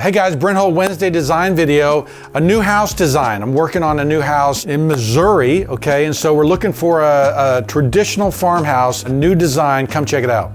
Hey guys, Brent Hull Wednesday design video, a new house design. I'm working on a new house in Missouri, okay? And so we're looking for a traditional farmhouse, a new design. Come check it out.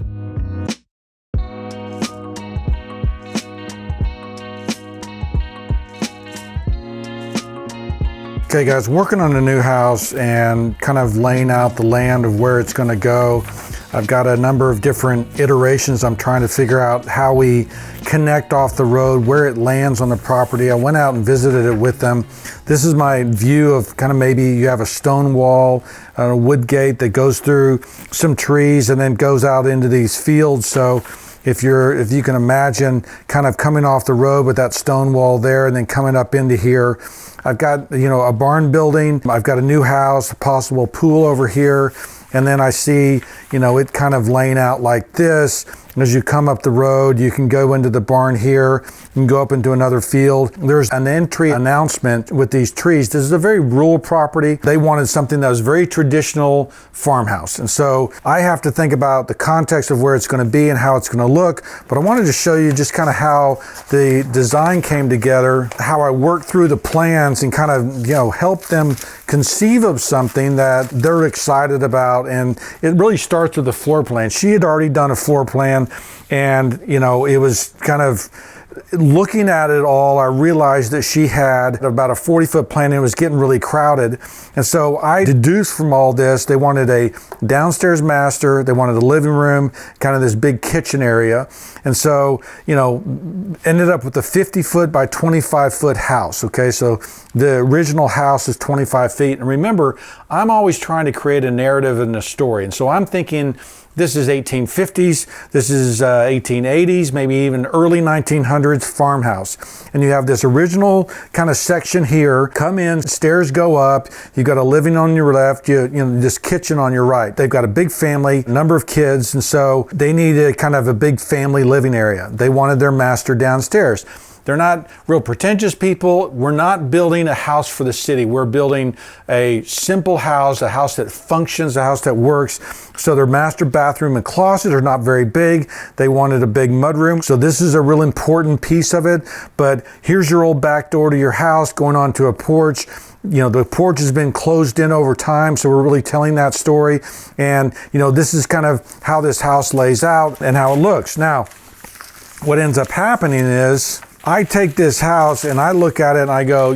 Okay guys, working on a new house and kind of laying out the land of where it's gonna go. I've got a number of different iterations. I'm trying to figure out how we connect off the road, where it lands on the property. I went out and visited it with them. This is my view of kind of maybe you have a stone wall, a wood gate that goes through some trees and then goes out into these fields. So if you can imagine kind of coming off the road with that stone wall there and then coming up into here. I've got, a barn building. I've got a new house, a possible pool over here. And then I see, it kind of laying out like this. And as you come up the road, you can go into the barn here and go up into another field. There's an entry announcement with these trees. This is a very rural property. They wanted something that was very traditional farmhouse. And so I have to think about the context of where it's going to be and how it's going to look. But I wanted to show you just kind of how the design came together, how I worked through the plans and kind of, help them conceive of something that they're excited about. And it really starts with the floor plan. She had already done a floor plan. And, it was kind of looking at it all, I realized that she had about a 40-foot plan and it was getting really crowded. And so I deduced from all this, they wanted a downstairs master, they wanted a living room, kind of this big kitchen area. And so, ended up with a 50-foot by 25-foot house. Okay, so the original house is 25 feet. And remember, I'm always trying to create a narrative and a story. And so I'm thinking, this is 1850s, this is 1880s, maybe even early 1900s farmhouse. And you have this original kind of section here, come in, stairs go up, you've got a living on your left, this kitchen on your right. They've got a big family, a number of kids, and so they needed kind of a big family living area. They wanted their master downstairs. They're not real pretentious people. We're not building a house for the city. We're building a simple house, a house that functions, a house that works. So their master bathroom and closet are not very big. They wanted a big mudroom. So this is a real important piece of it. But here's your old back door to your house going onto a porch. The porch has been closed in over time, so we're really telling that story. And, this is kind of how this house lays out and how it looks. Now, what ends up happening is I take this house and I look at it and I go,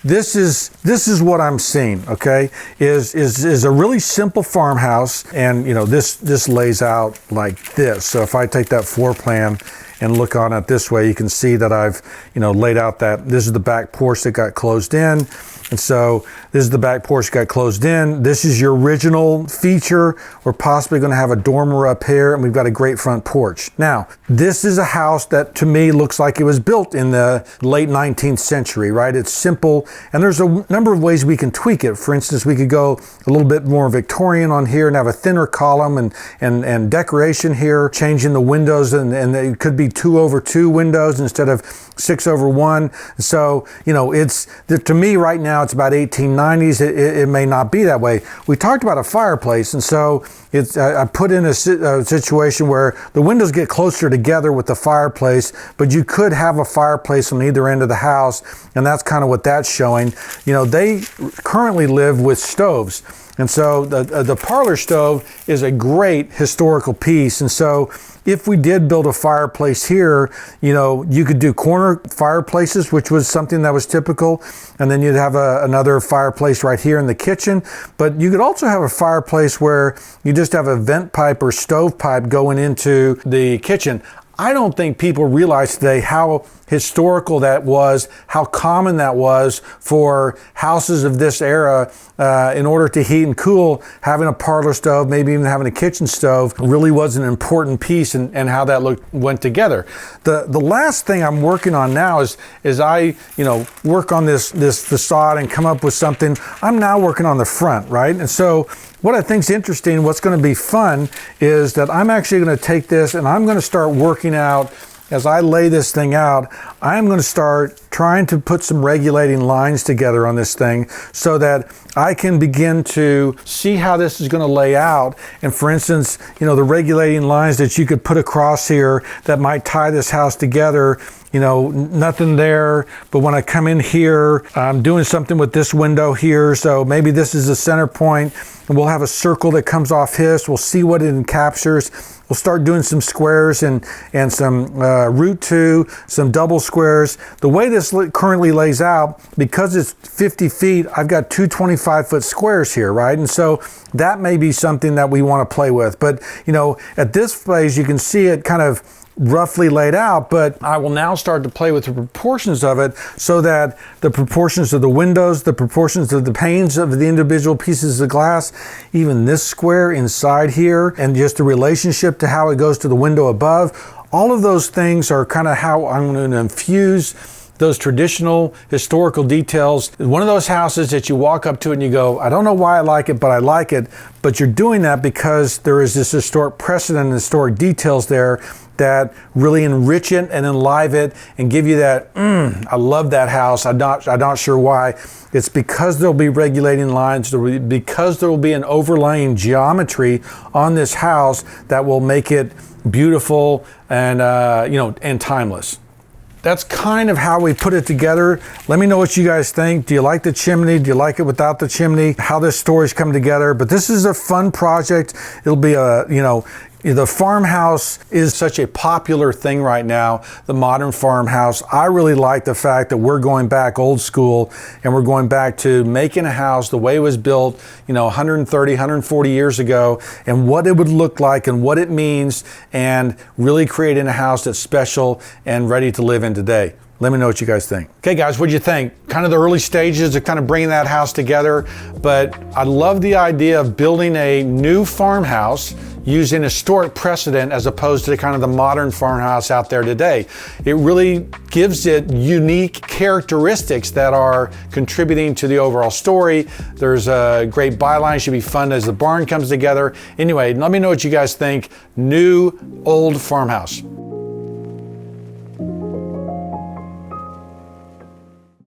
this is what I'm seeing, okay? Is a really simple farmhouse, and this lays out like this. So if I take that floor plan and look on it this way, you can see that I've, laid out that this is the back porch that got closed in. And so this is the back porch that got closed in. This is your original feature. We're possibly going to have a dormer up here, and we've got a great front porch. Now, this is a house that to me looks like it was built in the late 19th century, right? It's simple, and there's a number of ways we can tweak it. For instance, we could go a little bit more Victorian on here and have a thinner column and decoration here, changing the windows, and it could be 2/2 windows instead of 6/1. So, to me right now, it's about 1890s. It may not be that way. We talked about a fireplace, and so I put in a situation where the windows get closer together with the fireplace, but you could have a fireplace on either end of the house, and that's kind of what that's showing. They currently live with stoves. And so the parlor stove is a great historical piece. And so if we did build a fireplace here, you could do corner fireplaces, which was something that was typical. And then you'd have another fireplace right here in the kitchen. But you could also have a fireplace where you just have a vent pipe or stove pipe going into the kitchen. I don't think people realize today how historical that was, how common that was for houses of this era. In order to heat and cool, having a parlor stove, maybe even having a kitchen stove, really was an important piece and how that went together. The last thing I'm working on now is I work on this facade and come up with something. I'm now working on the front, right? And so what I think is interesting, what's going to be fun, is that I'm actually going to take this and I'm going to start working out. As I lay this thing out, I'm going to start trying to put some regulating lines together on this thing so that I can begin to see how this is going to lay out. And for instance, the regulating lines that you could put across here that might tie this house together you know, nothing there. But when I come in here, I'm doing something with this window here. So maybe this is the center point, and we'll have a circle that comes off this. We'll see what it captures. We'll start doing some squares and some root 2, some double squares. The way this currently lays out, because it's 50 feet, I've got two 25-foot squares here, right? And so that may be something that we want to play with. But, you know, at this phase, you can see it kind of roughly laid out, but I will now start to play with the proportions of it so that the proportions of the windows, the proportions of the panes of the individual pieces of glass, even this square inside here, and just the relationship to how it goes to the window above, all of those things are kind of how I'm going to infuse those traditional historical details. One of those houses that you walk up to and you go, I don't know why I like it, but I like it. But you're doing that because there is this historic precedent and historic details there that really enrich it and enliven it and give you that, I love that house. I'm not sure why. It's because there'll be regulating lines, because there will be an overlaying geometry on this house that will make it beautiful and and timeless. That's kind of how we put it together. Let me know what you guys think. Do you like the chimney? Do you like it without the chimney? How this story's come together. But this is a fun project. It'll be the farmhouse is such a popular thing right now, the modern farmhouse. I really like the fact that we're going back old school and we're going back to making a house the way it was built, 130, 140 years ago, and what it would look like and what it means, and really creating a house that's special and ready to live in today. Let me know what you guys think. Okay guys, what'd you think? Kind of the early stages of kind of bringing that house together, but I love the idea of building a new farmhouse using historic precedent as opposed to kind of the modern farmhouse out there today. It really gives it unique characteristics that are contributing to the overall story. There's a great byline, should be fun as the barn comes together. Anyway, let me know what you guys think. New, old farmhouse.